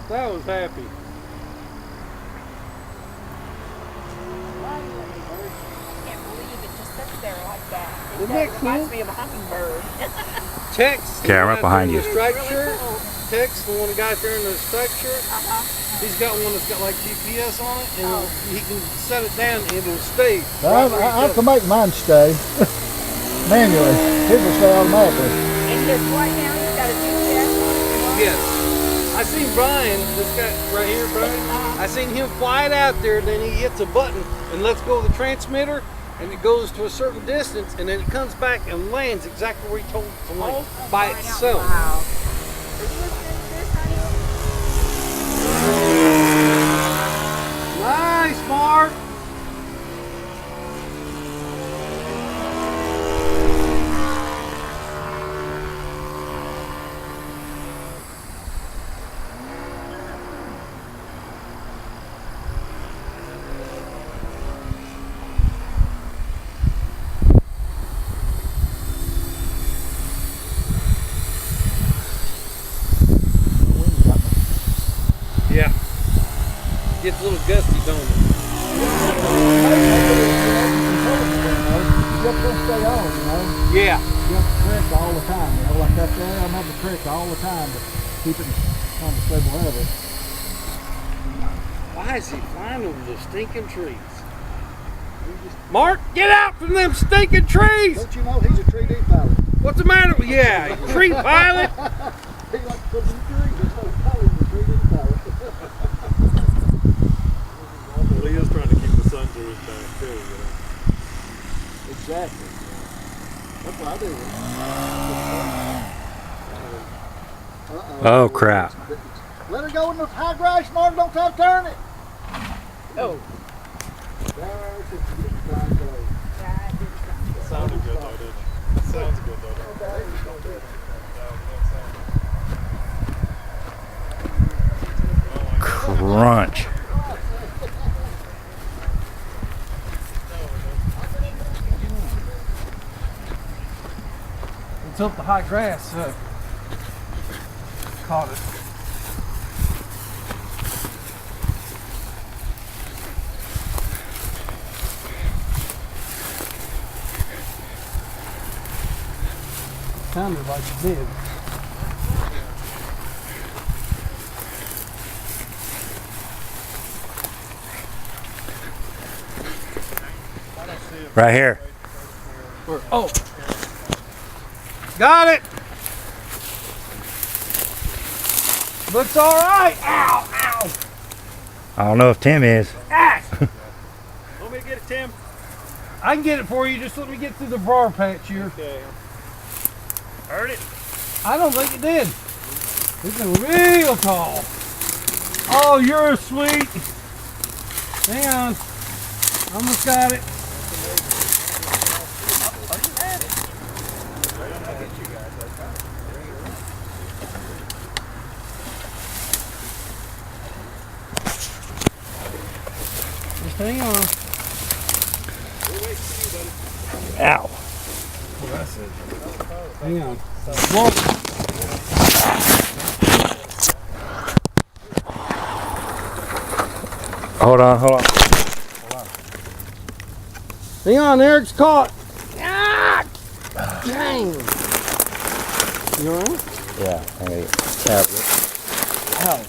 That was happy. Isn't that cool? Reminds me of a hummingbird. Tex. Camera behind you. Striped shirt. Tex, the one guy there in the striped shirt. He's got one that's got like GPS on it, and he can set it down and it'll stay. I can make mine stay manually. His will stay automatically. And his what now? He's got a GPS? Yes. I seen Brian, this guy right here, Brian. I seen him fly it out there, then he hits a button and lets go of the transmitter, and it goes to a certain distance, and then it comes back and lands exactly where he told it to land by itself. Wow. Nice, Mark. Yeah. Gets a little gusty, don't it? You just don't stay on, you know. Yeah. You have to correct all the time, you know, like that there, I'm having to correct all the time to keep it on the stable level. Why is he flying over those stinking trees? Mark, get out from them stinking trees! Don't you know he's a 3D pilot? What's the matter with yeah, tree pilot? He likes to put in trees, that's why they call him the 3D pilot. Well, he is trying to keep the sun to his back too, you know. Exactly. That's what I do. Oh crap. Let her go in the high grass, Mark, don't try to turn it. Oh. There's the high grass. It sounded good though, didn't it? It sounds good though, doesn't it? Crunch. Until the high grass caught it. Sounded like it did. Right here. Oh, got it. Looks all right. Ow, ow. I don't know if Tim is. Ah. Want me to get it, Tim? I can get it for you. Just let me get through the briar patch here. Okay. Heard it? I don't think it did. It's been real tall. Oh, you're sweet. Hang on. Almost got it. Just hang on. Ow. Hang on. Hold on, hold on. Hang on, Eric's caught. Ah! Dang. You alright? Yeah, I got it. Tablet. Oh,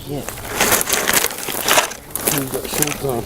shit. He's got shorts on.